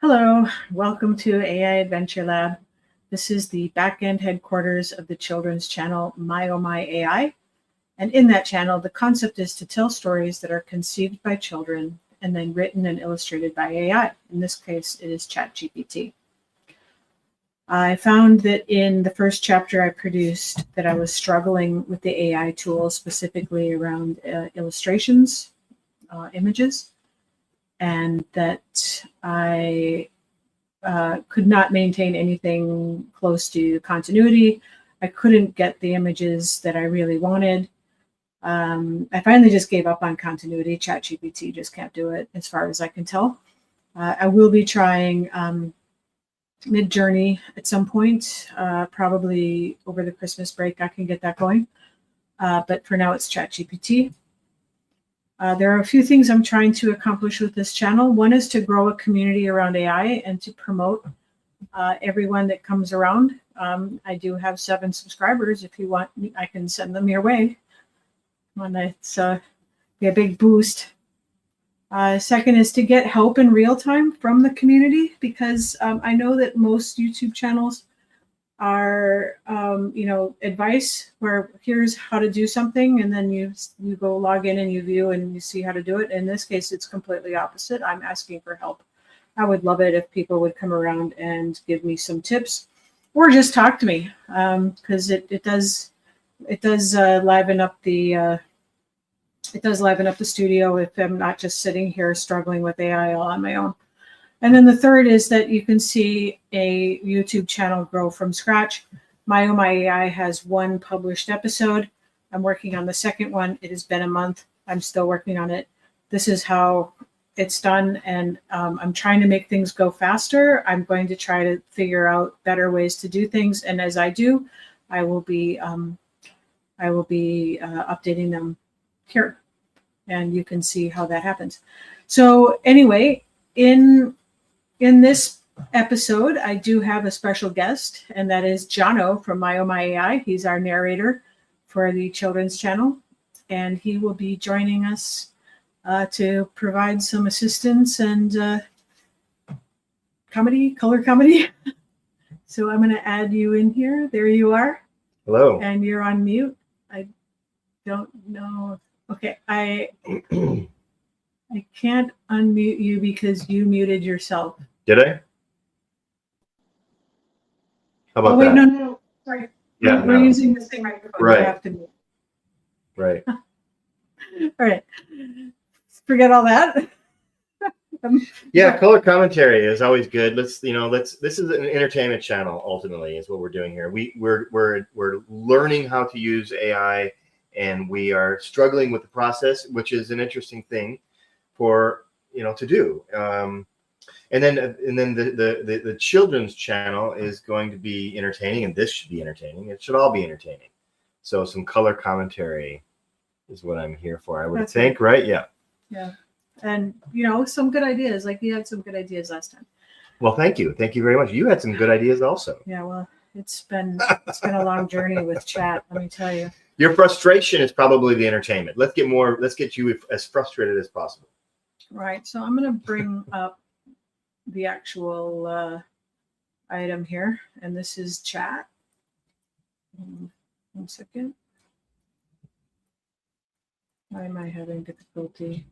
Hello, welcome to AIAdventureLab. This is the back-end headquarters of the children's channel My Oh My AI. And in that channel, the concept is to tell stories that are conceived by children and then written and illustrated by AI. In this case, it is ChatGPT. I found that in the first chapter I produced that I was struggling with the AI tools, specifically around illustrations, images, and that I could not maintain anything close to continuity. I couldn't get the images that I really wanted. I finally just gave up on continuity. ChatGPT just can't do it, as far as I can tell. I will be trying Mid-Journey at some point, probably over the Christmas break. I can get that going. But for now, it's ChatGPT. There are a few things I'm trying to accomplish with this channel. One is to grow a community around AI and to promote everyone that comes around. I do have 7 subscribers. If you want, I can send them your way. It's be a big boost. Second is to get help in real time from the community, because I know that most YouTube channels are advice where here's how to do something, and then you go log in and you view and you see how to do it. In this case, it's completely opposite. I'm asking for help. I would love it if people would come around and give me some tips or just talk to me, because it does liven up the studio if I'm not just sitting here struggling with AI all on my own. And then the third is that you can see a YouTube channel grow from scratch. My Oh My AI has 1 published episode. I'm working on the second one. It has been a month. I'm still working on it. This is how it's done, and I'm trying to make things go faster. I'm going to try to figure out better ways to do things, and as I do, I will be updating them here, and you can see how that happens. So anyway, in this episode, I do have a special guest, and that is Jono from My Oh My AI. He's our narrator for the children's channel, and he will be joining us to provide some assistance and color comedy. So I'm going to add you in here. There you are. Hello. And you're on mute. I don't know. Okay, I can't unmute you because you muted yourself. Did I? How about wait, that? No. Sorry. Yeah, we're using the same microphone. Right. You have to mute. Right. All right. Forget all that. Yeah, color commentary is always good. This is an entertainment channel. Ultimately, is what we're doing here. We're learning how to use AI, and we are struggling with the process, which is an interesting thing for to do. And then the children's channel is going to be entertaining, and this should be entertaining. It should all be entertaining. So some color commentary is what I'm here for, I would think, right? Yeah. Yeah. And some good ideas. Like you had some good ideas last time. Well, thank you. Thank you very much. You had some good ideas also. Yeah, well, it's been a long journey with chat, let me tell you. Your frustration is probably the entertainment. Let's get you as frustrated as possible. Right. So I'm going to bring up the actual item here, and this is chat. 1 second. Why am I having difficulty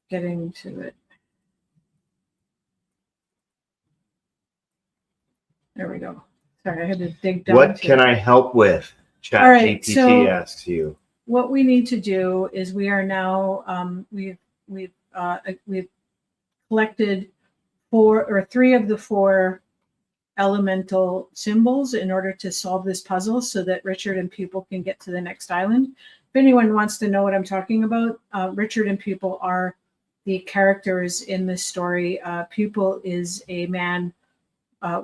getting to it? There we go. Sorry, I had to dig down. What can I help with? ChatGPT asks you. What we need to do is we are now we've collected 3 of the 4 elemental symbols in order to solve this puzzle so that Richard and Pupil can get to the next island. If anyone wants to know what I'm talking about, Richard and Pupil are the characters in this story. Pupil is a man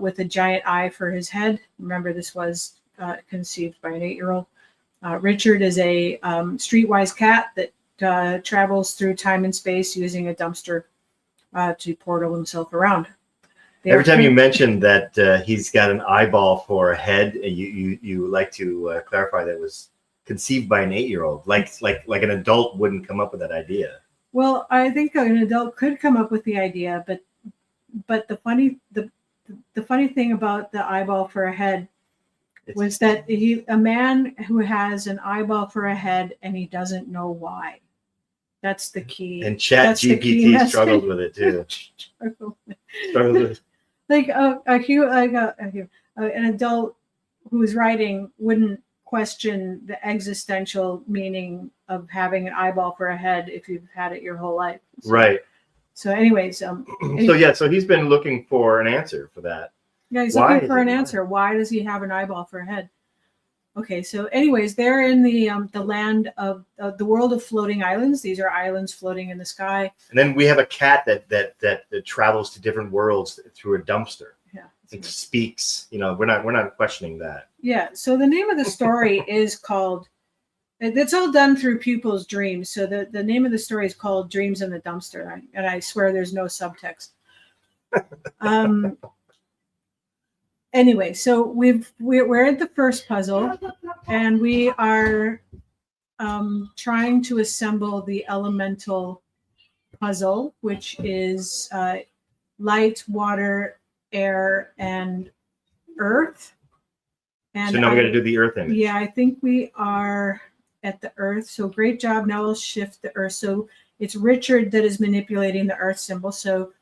with a giant eye for his head. Remember, this was conceived by an 8-year-old. Richard is a streetwise cat that travels through time and space using a dumpster to portal himself around. Every time you mentioned that he's got an eyeball for a head, you like to clarify that it was conceived by an 8-year-old. Like an adult wouldn't come up with that idea. Well, I think an adult could come up with the idea, but But the funny thing about the eyeball for a head was that a man who has an eyeball for a head and he doesn't know why. That's the key. And Chat GPT struggles with it too. Struggles with like an adult who's writing wouldn't question the existential meaning of having an eyeball for a head if you've had it your whole life. So, right. So anyways, so he's been looking for an answer for that. Yeah, he's looking for an answer. Why does he have an eyeball for a head? Okay, so anyways, they're in the land of the world of floating islands. These are islands floating in the sky. And then we have a cat that travels to different worlds through a dumpster. Yeah, it speaks. You know, we're not questioning that. Yeah. So the name of the story is called. It's all done through pupils' dreams. So the name of the story is called "Dreams in the Dumpster," and I swear there's no subtext. Anyway, so we're at the first puzzle, and we are trying to assemble the elemental puzzle, which is light, water, air, and earth. And so now we got to do the earth image. Yeah, I think we are at the earth. So great job. Now we'll shift the earth. So it's Richard that is manipulating the earth symbol. So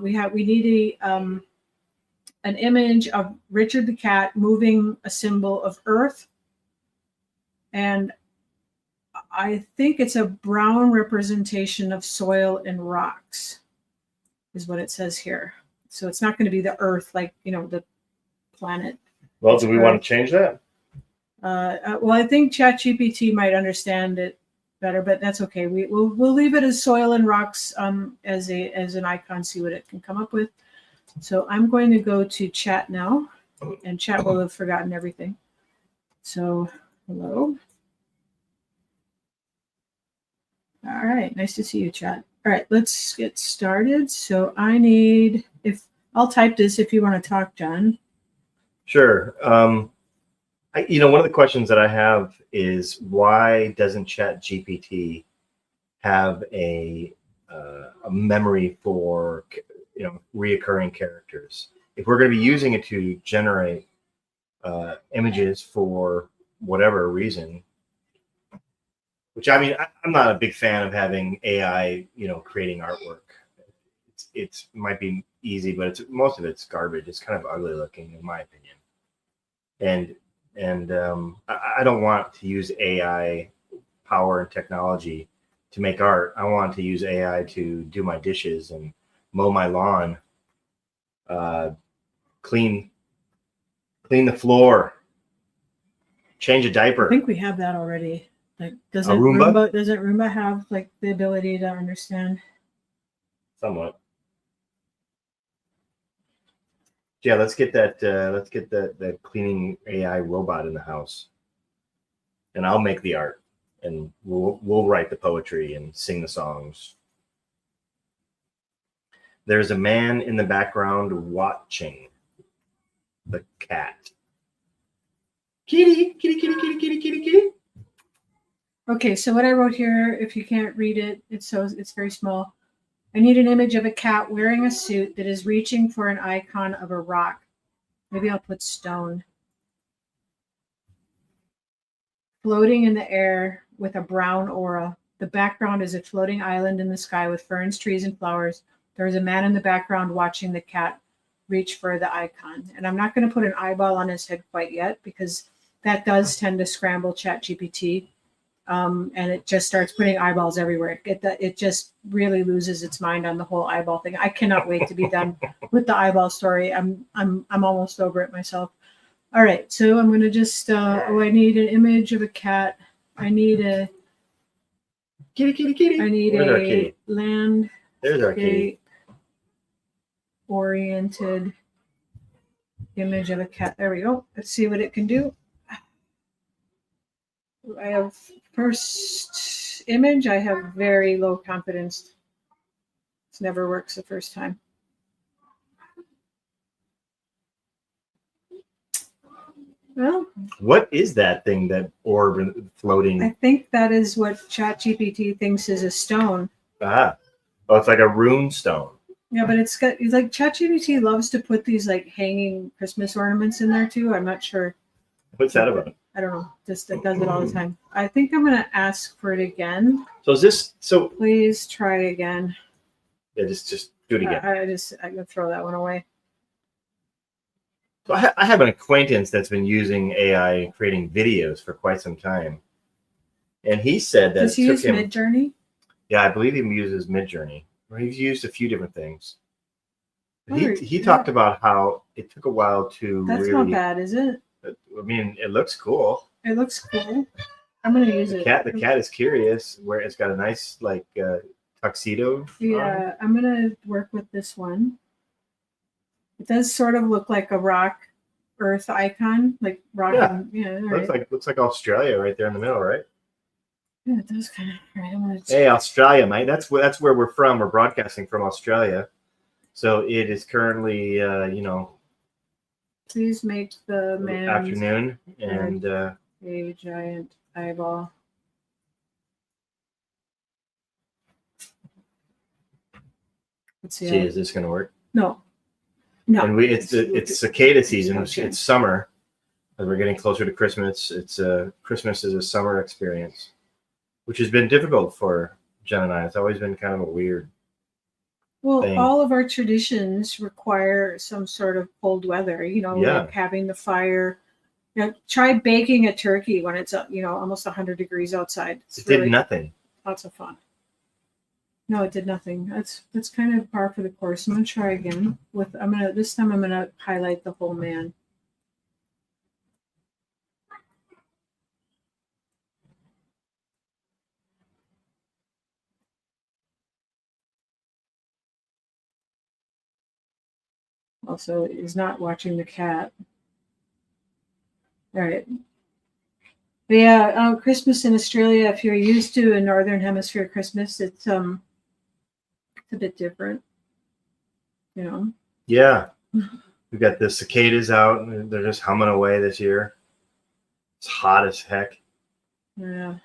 we need an image of Richard the cat moving a symbol of earth. And I think it's a brown representation of soil and rocks is what it says here. So it's not going to be the earth like, the planet. Well, do we want to change that? Well, I think ChatGPT might understand it better, but that's okay. We'll leave it as soil and rocks as an icon, see what it can come up with. So I'm going to go to Chat now, and Chat will have forgotten everything. So, hello. All right, nice to see you, Chat. All right, let's get started. So I'll type this if you want to talk, John. Sure. One of the questions that I have is why doesn't ChatGPT have a memory for reoccurring characters? If we're going to be using it to generate images for whatever reason, which I'm not a big fan of having AI, creating artwork. It might be easy, but most of it's garbage. It's kind of ugly looking, in my opinion. And I don't want to use AI power and technology to make art. I want to use AI to do my dishes and mow my lawn, clean the floor, change a diaper. I think we have that already. Like, doesn't Roomba? Doesn't Roomba have like the ability to understand? Somewhat. Yeah, let's get that cleaning AI robot in the house, and I'll make the art, and we'll write the poetry and sing the songs. There's a man in the background watching the cat. Kitty, kitty, kitty, kitty, kitty, kitty, kitty. Okay, so what I wrote here, if you can't read it, it's very small. I need an image of a cat wearing a suit that is reaching for an icon of a rock. Maybe I'll put stone. Floating in the air with a brown aura. The background is a floating island in the sky with ferns, trees, and flowers. There is a man in the background watching the cat reach for the icon. And I'm not going to put an eyeball on his head quite yet because that does tend to scramble ChatGPT. And it just starts putting eyeballs everywhere. It just really loses its mind on the whole eyeball thing. I cannot wait to be done with the eyeball story. I'm almost over it myself. All right, so I'm gonna just I need an image of a cat. I need a kitty. I need a landscape oriented image of a cat. There we go. Let's see what it can do. I have first image. I have very low confidence. This never works the first time. Well, what is that thing, that orb floating? I think that is what ChatGPT thinks is a stone. Oh, it's like a rune stone. Yeah, but it's like ChatGPT loves to put these like hanging Christmas ornaments in there too. I'm not sure. What's that about? I don't know. Just it does it all the time. I think I'm gonna ask for it again. So is this so? Please try again. Yeah, just do it again. I'm gonna throw that one away. So I have an acquaintance that's been using AI creating videos for quite some time, and he said that Does he it use took him. Midjourney? Yeah, I believe he uses Midjourney. Or he's used a few different things. He Yeah. talked about how it took a while to That's really. not bad, is it? I mean, it looks cool. It looks cool. I'm gonna use it. The cat is curious. Where it's got a nice like tuxedo. Yeah, I'm gonna work with this one. It does sort of look like a rock earth icon, like rock. Yeah. And, yeah, right. Looks like Australia right there in the middle, right? Yeah, it does kind of. Right, I'm gonna Hey, Australia, mate. That's where we're from. We're broadcasting from Australia, so it is currently please make the man afternoon and a giant eyeball. Let's see. is this gonna work? No. And it's cicada season. It's summer, as we're getting closer to Christmas. It's Christmas is a summer experience, which has been difficult for Jen and I. It's always been kind of a weird. Well, thing. all of our traditions require some sort of cold weather. Like having the fire. Try baking a turkey when it's almost 100 degrees outside. It did nothing. Lots of fun. No, it did nothing. That's kind of par for the course. I'm gonna try again this time I'm gonna highlight the whole man. Also, is not watching the cat. All right. But yeah, Christmas in Australia, if you're used to a Northern Hemisphere Christmas, it's a bit different. Yeah. We've got the cicadas out. They're just humming away this year. It's hot as heck. Yeah.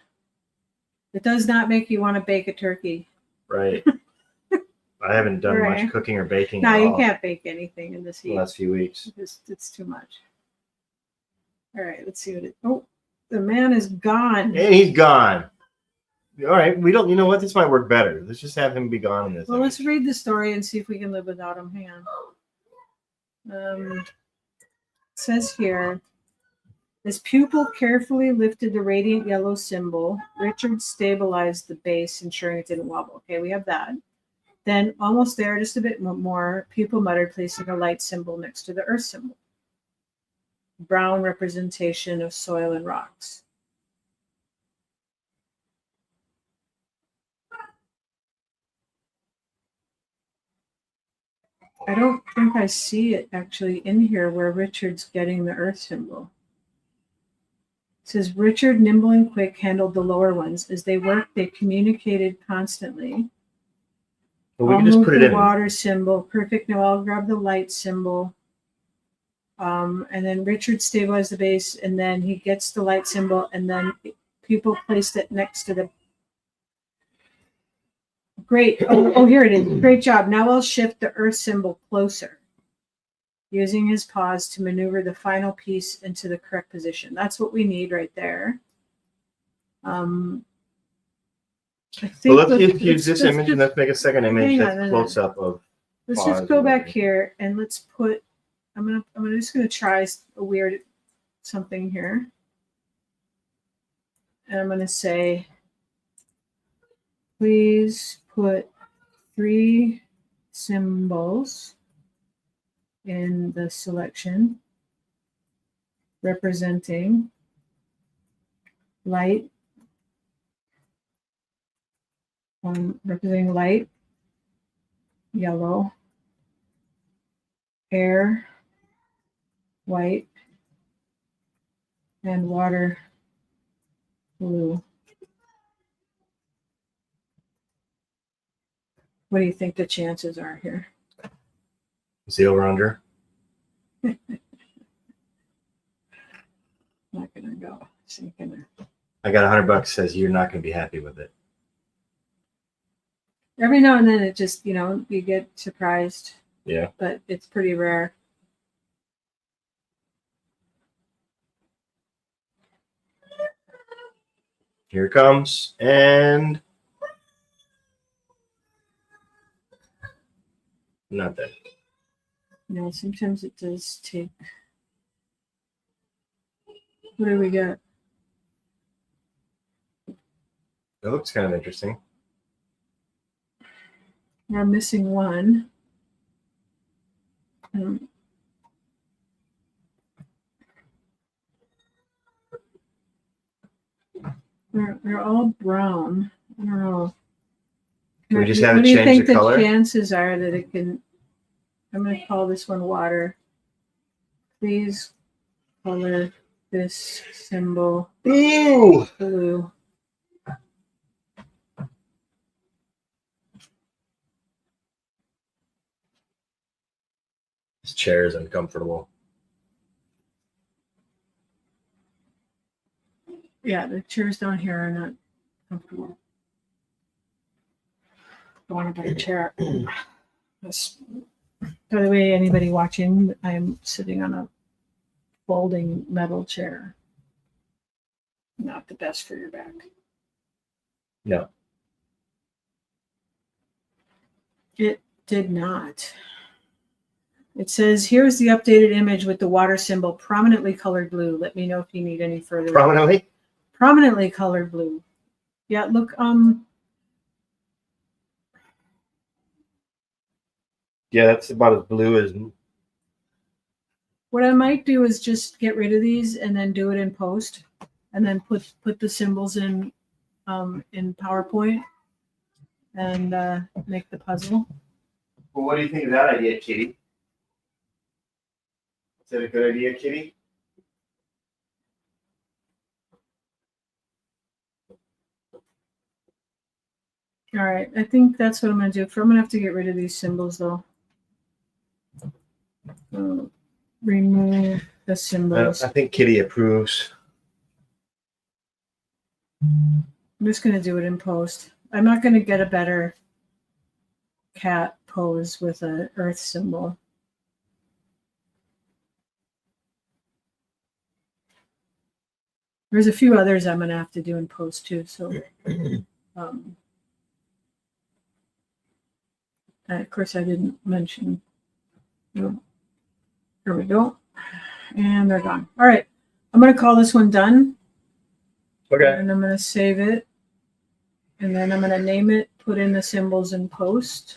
It does not make you want to bake a turkey. Right. I haven't done much cooking or baking. No, you can't bake anything in this heat. The last few weeks. It's too much. All right, let's see what it. Oh, the man is gone. And he's gone. All right, we don't. You know what? This might work better. Let's just have him be gone in this. Well, let's read the story and see if we can live without him. Hang on. It says here, his pupil carefully lifted the radiant yellow symbol. Richard stabilized the base, ensuring it didn't wobble. Okay, we have that. Then, almost there, just a bit more, pupil muttered, placing a light symbol next to the earth symbol. Brown representation of soil and rocks. I don't think I see it actually in here where Richard's getting the earth symbol. It says Richard, nimble and quick, handled the lower ones. As they worked, they communicated constantly. Well, we can just put it in. Water symbol. Perfect. Now I'll grab the light symbol. And then Richard stabilized the base, and then he gets the light symbol, and then people placed it next to the. Great. Oh, here it is. Great job. Now I'll shift the earth symbol closer, using his paws to maneuver the final piece into the correct position. That's what we need right there. I think well, let's use this image and let's make a second image that's close up of. Let's just go back here and let's put. I'm just gonna try a weird something here, and I'm gonna say, please put 3 symbols in the selection representing light. Representing light, yellow, air, white, and water, blue. What do you think the chances are here? Is the over under? Not gonna go. I got $100. Says you're not gonna be happy with it. Every now and then it just, you get surprised, Yeah. but it's pretty rare. Here it comes. And not that. Sometimes it does take. What do we got? That looks kind of interesting. We're missing one. They're all brown. I don't know. Can we just have what it do you change think the color? Chances are that it can? I'm going to call this one water. Please color this symbol Blue. blue. This chair is uncomfortable. Yeah, the chairs down here are not comfortable. I want a better chair. By the way, anybody watching, I'm sitting on a folding metal chair. Not the best for your back. No. It did not. It says, here's the updated image with the water symbol prominently colored blue. Let me know if you need any further. Prominently? Prominently colored blue. Yeah, look, yeah, that's about as blue as. what I might do is just get rid of these and then do it in post, and then put the symbols in PowerPoint and make the puzzle. Well, what do you think of that idea, Kitty? Is that a good idea, Kitty? All right, I think that's what I'm going to do. I'm going to have to get rid of these symbols, though. Remove the symbols. I think Kitty approves. I'm just going to do it in post. I'm not going to get a better cat pose with an earth symbol. There's a few others I'm going to have to do in post, too. So, of course, I didn't mention. No. There we go. And they're gone. All right. I'm going to call this one done. Okay. And I'm going to save it. And then I'm going to name it, put in the symbols in post.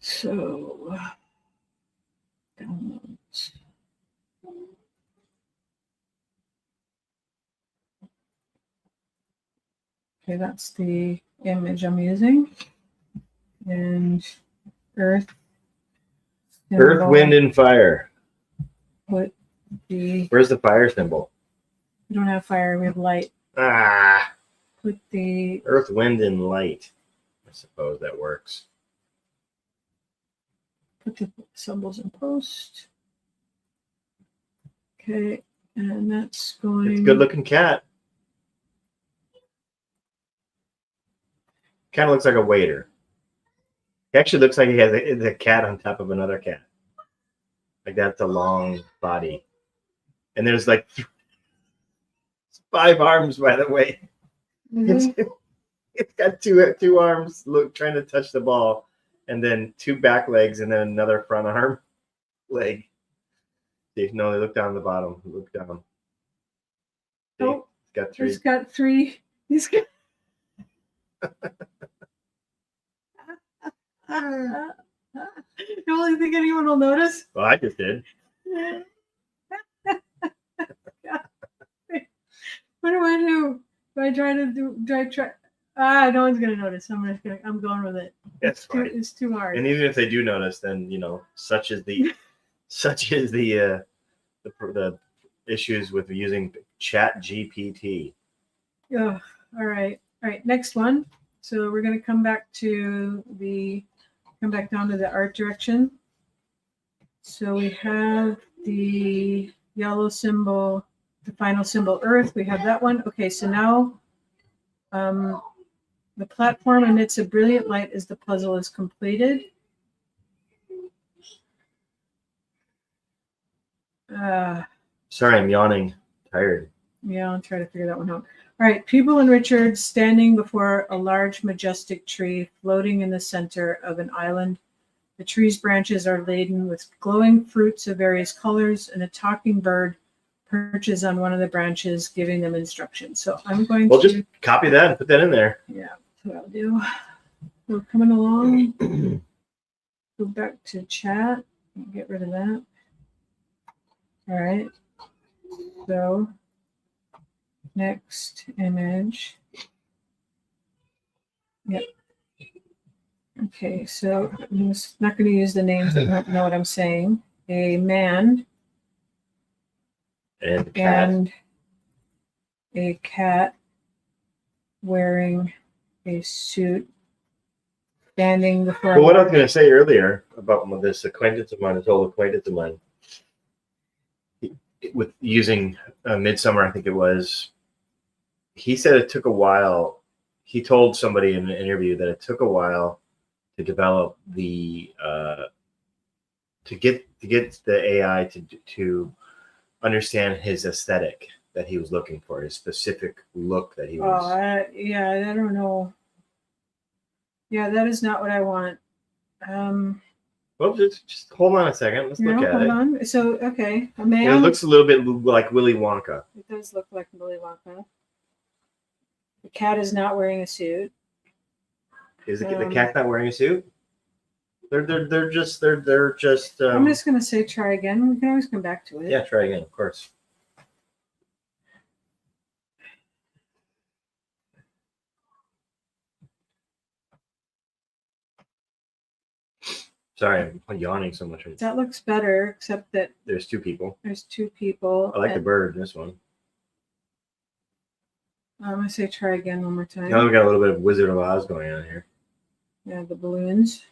So, downloads. Okay, that's the image I'm using. And earth. Earth, wind, and fire. Where's the fire symbol? We don't have fire, we have light. Ah. Put the earth, wind, and light. I suppose that works. Put the symbols in post. Okay, and that's going. It's a good looking cat. Kind of looks like a waiter. He actually looks like he has a cat on top of another cat. Like that's a long body. And there's like 5 arms, by the way. Mm-hmm. It's got two arms trying to touch the ball, and then 2 back legs, and then another front arm leg. See, no, they look down the bottom. Look down. See, oh, it's got 3. He's got 3. He's got. You only think anyone will notice? Well, I just did. What do I do? Do I try? No one's gonna notice. I'm going with it. That's fine. It's too hard. And even if they do notice, then such is the the issues with using Chat GPT. Oh, all right. Next one. So we're gonna come back down to the art direction. So we have the yellow symbol, the final symbol, earth. We have that one. Okay, so now The platform emits a brilliant light as the puzzle is completed. Sorry, I'm yawning. Tired. Yeah, I'll try to figure that one out. All right, People and Richard standing before a large, majestic tree floating in the center of an island. The tree's branches are laden with glowing fruits of various colors, and a talking bird perches on one of the branches, giving them instructions. So I'm going Well, to just copy that and put that in there. yeah, that's what I'll do. We're coming along. Go back to chat. Get rid of that. All right. So next image. Yep. Okay, so I'm just not going to use the names that don't know what I'm saying. A man And a cat wearing a suit standing before. Well, what I was going to say earlier about this acquaintance of mine, this old acquaintance of mine, with using Midsummer, I think it was, he said it took a while. He told somebody in an interview that it took a while to develop the to get the AI to understand his aesthetic that he was looking for, his specific look that he was. Yeah, I don't know. Yeah, that is not what I want. Well, just hold on a second. Let's look at hold it. on. So, okay, a man. It looks a little bit like Willy Wonka. It does look like Willy Wonka. The cat is not wearing a suit. Is the cat not wearing a suit? They're just. I'm just gonna say try again. We can always come back to it. Yeah, try again, of course. Sorry, I'm yawning so much. That looks better, except that there's two people. There's two people. I like the bird in this one. I'm gonna say try again one more time. Now we got a little bit of Wizard of Oz going on here. Yeah, the balloons.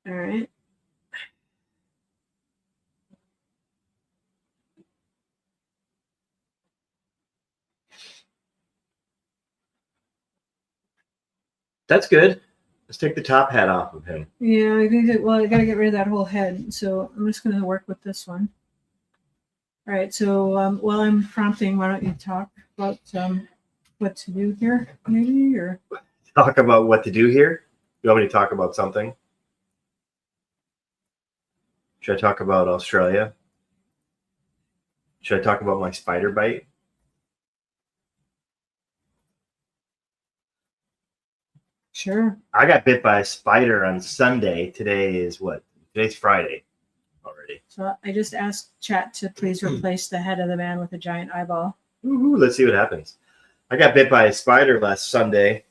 All right. That's good. Let's take the top hat off of him. Yeah, I think that, well, I got to get rid of that whole head. So I'm just going to work with this one. All right. So while I'm prompting, why don't you talk about what to do here, maybe? Or talk about what to do here? You want me to talk about something? Should I talk about Australia? Should I talk about my spider bite? Sure. I got bit by a spider on Sunday. Today is what? Today's Friday already. So I just asked Chat to please replace the head of the man with a giant eyeball. Ooh, let's see what happens. I got bit by a spider last Sunday.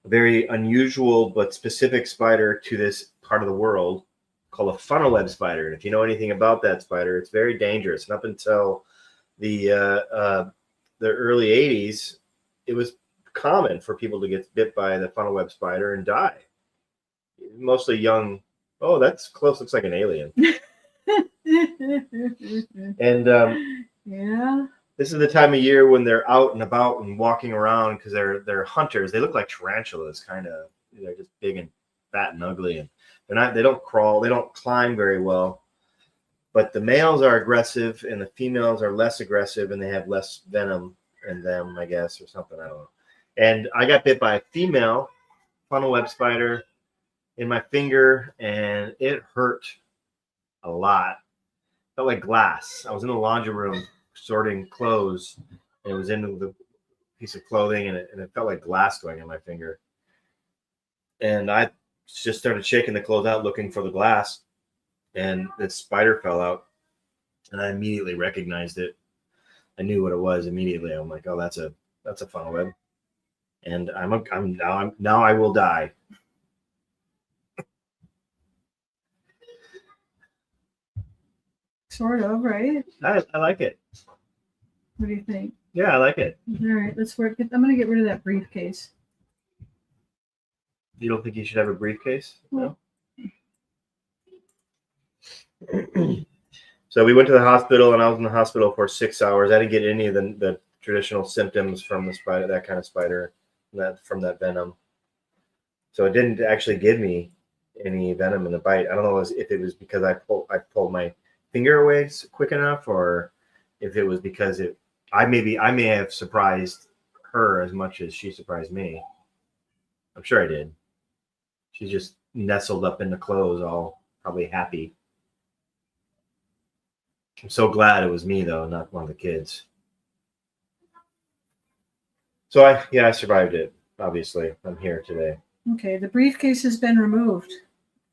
A very unusual but specific spider to this part of the world called a funnel web spider. And if you know anything about that spider, it's very dangerous. And up until the early 80s, it was common for people to get bit by the funnel web spider and die. Mostly young. Oh, that's close. Looks like an alien. And yeah. this is the time of year when they're out and about and walking around because they're hunters. They look like tarantulas, kind of. They're just big and fat and ugly, and they don't crawl, they don't climb very well. But the males are aggressive and the females are less aggressive, and they have less venom in them, I guess, or something. I don't know. And I got bit by a female funnel web spider in my finger, and it hurt a lot. It felt like glass. I was in the laundry room sorting clothes, and it was in the piece of clothing, and it felt like glass going in my finger. And I just started shaking the clothes out, looking for the glass, and the spider fell out, and I immediately recognized it. I knew what it was immediately. I'm like, oh, that's a funnel web, and now I will die. Sort of, right? I like it. What do you think? Yeah, I like it. All right, let's work. I'm going to get rid of that briefcase. You don't think you should have a briefcase? Well, No. So we went to the hospital, and I was in the hospital for 6 hours. I didn't get any of the traditional symptoms from the spider, that kind of spider, from that venom. So it didn't actually give me any venom in the bite. I don't know if it was because I pulled my finger away quick enough, or if it was because I may have surprised her as much as she surprised me. I'm sure I did. She just nestled up in the clothes, all probably happy. I'm so glad it was me, though, not one of the kids. So I survived it. Obviously, I'm here today. Okay, the briefcase has been removed.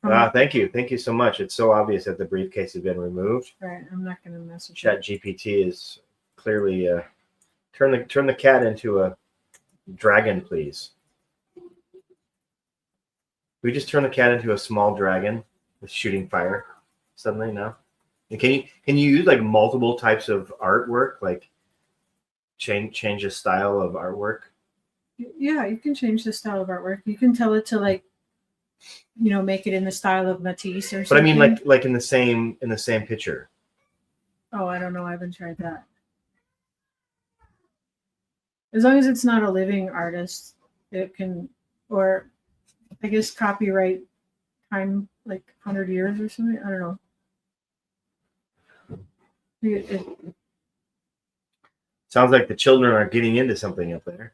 Thank you so much. It's so obvious that the briefcase has been removed. Right, I'm not going to mess with Chat GPT is clearly turn the cat into a dragon, please. We just turn the cat into a small dragon with shooting fire suddenly now. And can you use like multiple types of artwork, like change the style of artwork? Yeah, you can change the style of artwork. You can tell it to like, make it in the style of Matisse or something. But I mean, like in the same picture. Oh, I don't know. I haven't tried that. As long as it's not a living artist, it can, or I guess copyright time like 100 years or something. I don't know. Sounds like the children are getting into something up there.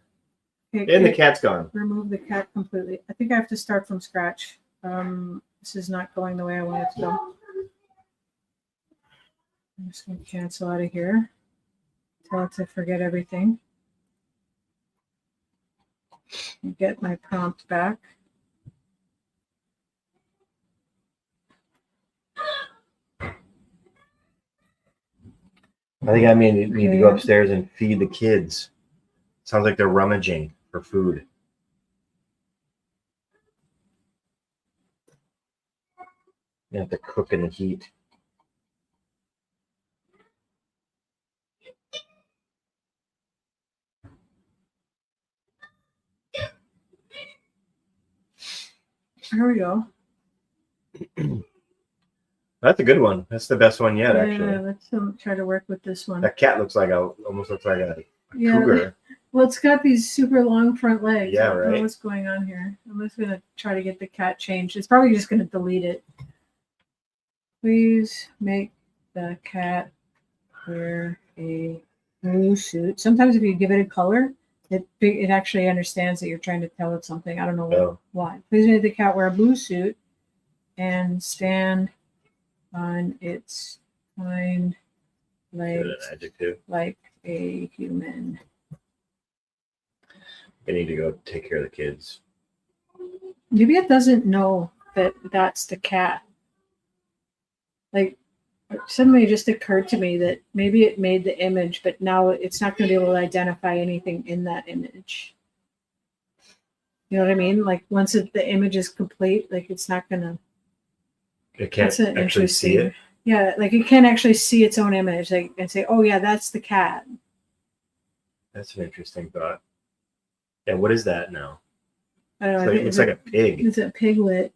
And the cat's gone. Remove the cat completely. I think I have to start from scratch. This is not going the way I want it to go. I'm just going to cancel out of here. Tell it to forget everything. And get my prompt back. I think I need to go upstairs and feed the kids. Sounds like they're rummaging for food. You have to cook in the heat. Here we go. That's a good one. That's the best one yet, actually. Yeah, let's try to work with this one. That cat almost looks like a cougar. Well, it's got these super long front legs. Yeah, I don't know what's going on here. I'm just going to try to get the cat changed. It's probably just going to delete it. Please make the cat wear a blue suit. Sometimes if you give it a color, it actually understands that you're trying to tell it something. I don't know why. Please make the cat wear a blue suit and stand on its hind legs like a human. I need to go take care of the kids. Maybe it doesn't know that that's the cat. Like, suddenly it just occurred to me that maybe it made the image, but now it's not going to be able to identify anything in that image. You know what I mean? Like, once the image is complete, like, it's not going to. It can't actually see it? Yeah, like, it can't actually see its own image, like, and say, oh, yeah, that's the cat. That's an interesting thought. Yeah, what is that now? I don't know. It looks like a pig. It's a piglet.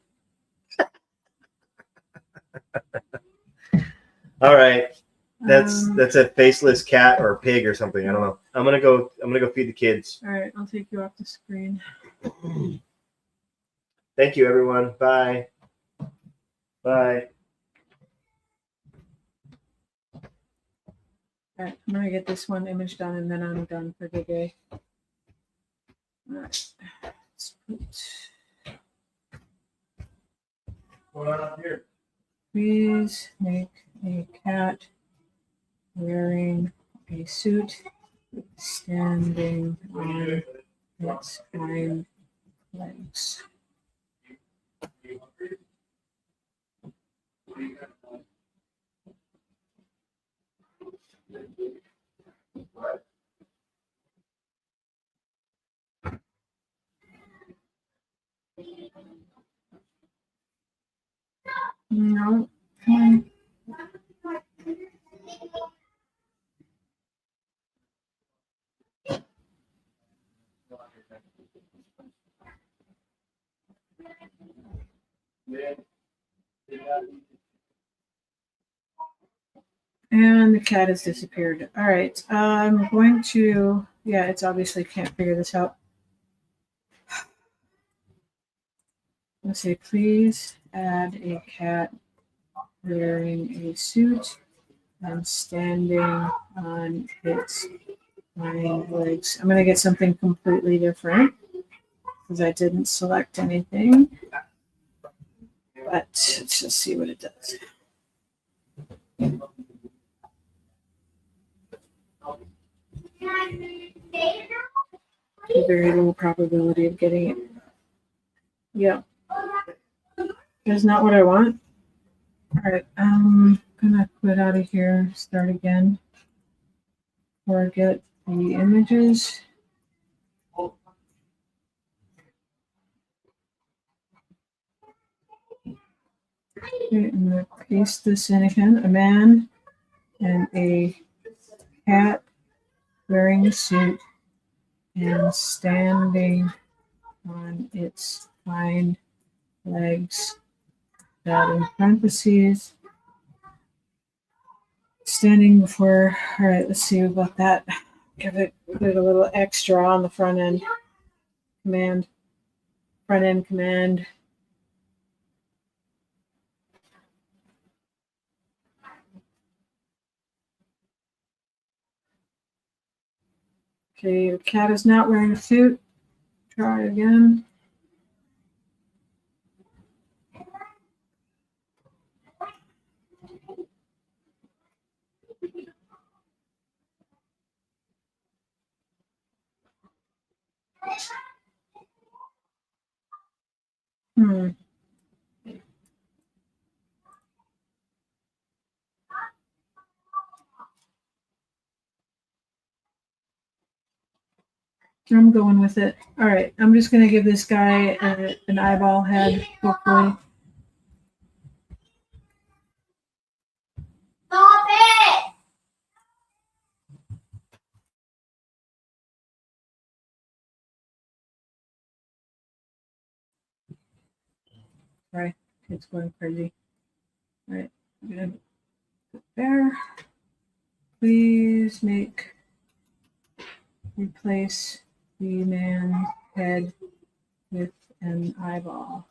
All right. That's a faceless cat or a pig or something. I don't know. I'm gonna go feed the kids. All right, I'll take you off the screen. Thank you, everyone. Bye. Bye. All right, I'm gonna get this one image done, and then I'm done for the day. All right. Let's put. What's going on up here? Please make a cat wearing a suit standing on its hind legs. No, come on. And the cat has disappeared. All right. I'm going to, yeah, it's obviously can't figure this out. Let's say, please add a cat wearing a suit and standing on its hind legs. I'm going to get something completely different because I didn't select anything. But let's just see what it does. A very low probability of getting it. Yeah. That's not what I want. All right. I'm gonna quit out of here, start again, or get the images. Okay, I'm gonna paste this in again. A man and a cat wearing a suit and standing on its hind legs. That in parentheses. Standing before. All right, let's see about that. Give it a little extra on the front end command. Front end command. Okay, the cat is not wearing a suit. Try again. I'm going with it. All right, I'm just going to give this guy an eyeball head, hopefully. Stop it! Sorry, it's going crazy. All right, I'm going to put there. Please replace the man's head with an eyeball.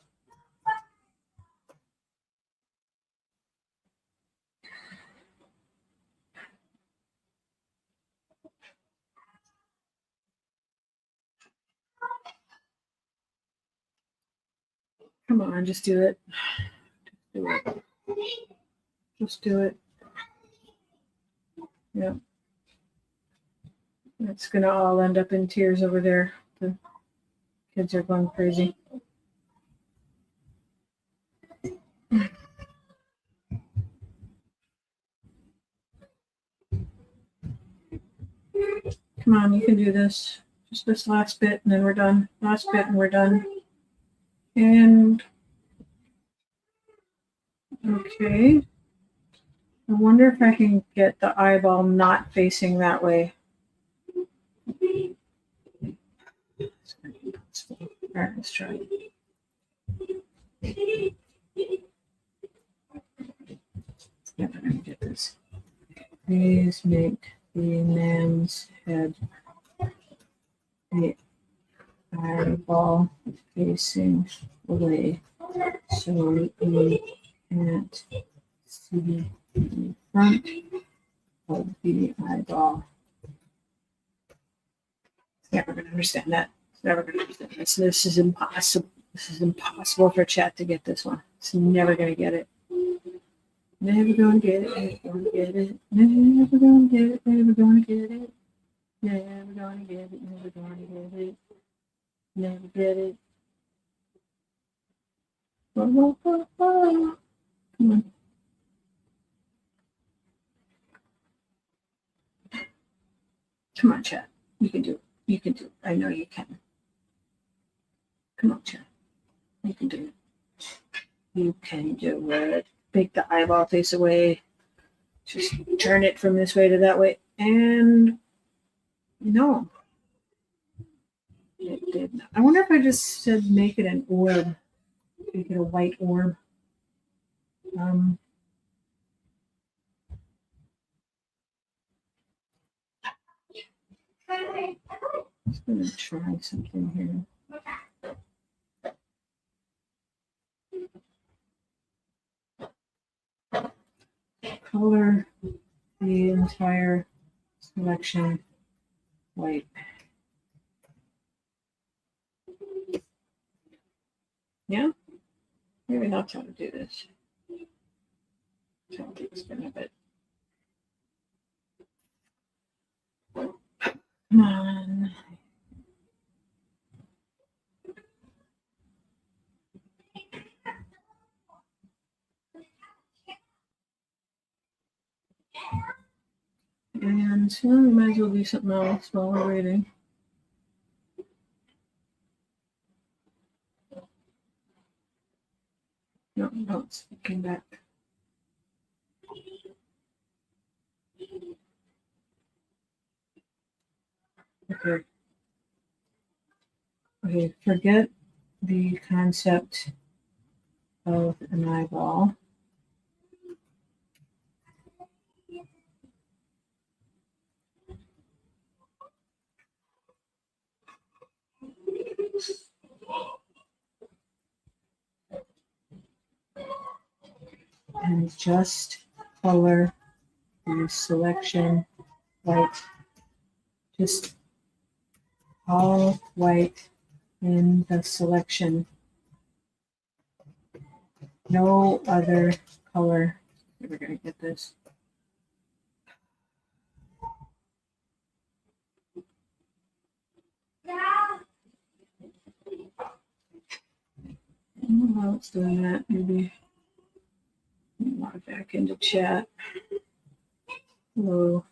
Come on, just do it. Just do it. Just do it. Yep. It's going to all end up in tears over there. The kids are going crazy. Come on, you can do this. Just this last bit and then we're done. Last bit and we're done. And okay. I wonder if I can get the eyeball not facing that way. All right, let's try. Never gonna get this. Please make the man's head the eyeball facing away so he can't see the front of the eyeball. Never gonna understand that. Never gonna understand this. This is impossible. This is impossible for chat to get this one. It's never gonna get it. Never gonna get it. Never gonna get it. Never gonna get it. Never gonna get it. Never gonna get it. Never gonna get it. Never get it. Come on. Come on, chat. You can do it. You can do it. I know you can. Come on, chat. You can do it. You can do it. Make the eyeball face away. Just turn it from this way to that way. And no. It did not. I wonder if I just said make it an orb. Make it a white orb. just going to try something here. Color the entire selection white. Yeah, maybe that's how to do this. So it's been a bit. Come on. And well, we might as well do something else while we're waiting. No, it's came back. Okay. Okay, forget the concept of an eyeball. And just color the selection white. Just all white in the selection. No other color. We're going to get this. I don't know how it's doing that. Maybe log back into chat. Hello.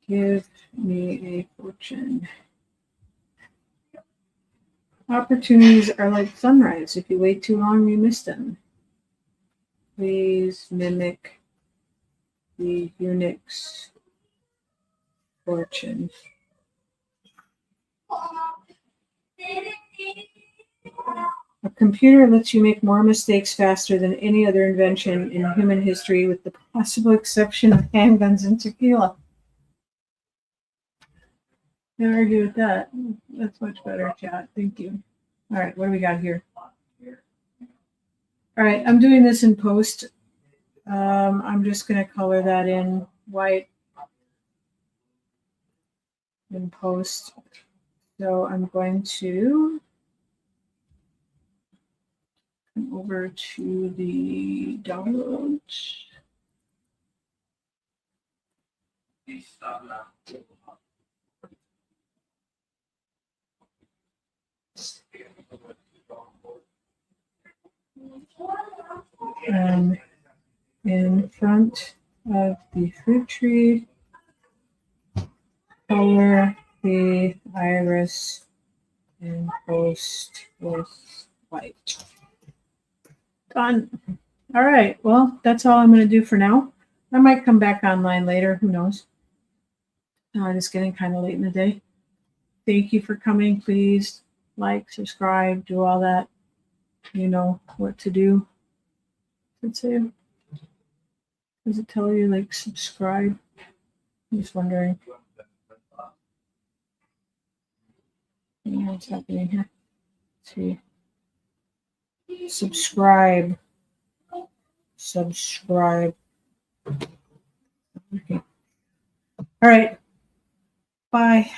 Give me a fortune. Opportunities are like sunrise. If you wait too long, you miss them. Please mimic the Unix fortune. A computer lets you make more mistakes faster than any other invention in human history, with the possible exception of handguns and tequila. Can't argue with that. That's much better, chat. Thank you. All right, what do we got here? All right, I'm doing this in post. I'm just going to color that in white in post. So I'm going to come over to the downloads. In front of the fruit tree, color the iris and post with white. Done. All right. Well, that's all I'm going to do for now. I might come back online later. Who knows? It's getting kind of late in the day. Thank you for coming. Please like, subscribe, do all that. You know what to do. Does it tell you like subscribe? I'm just wondering. What's happening here? Let's see. Subscribe. Okay. All right. Bye.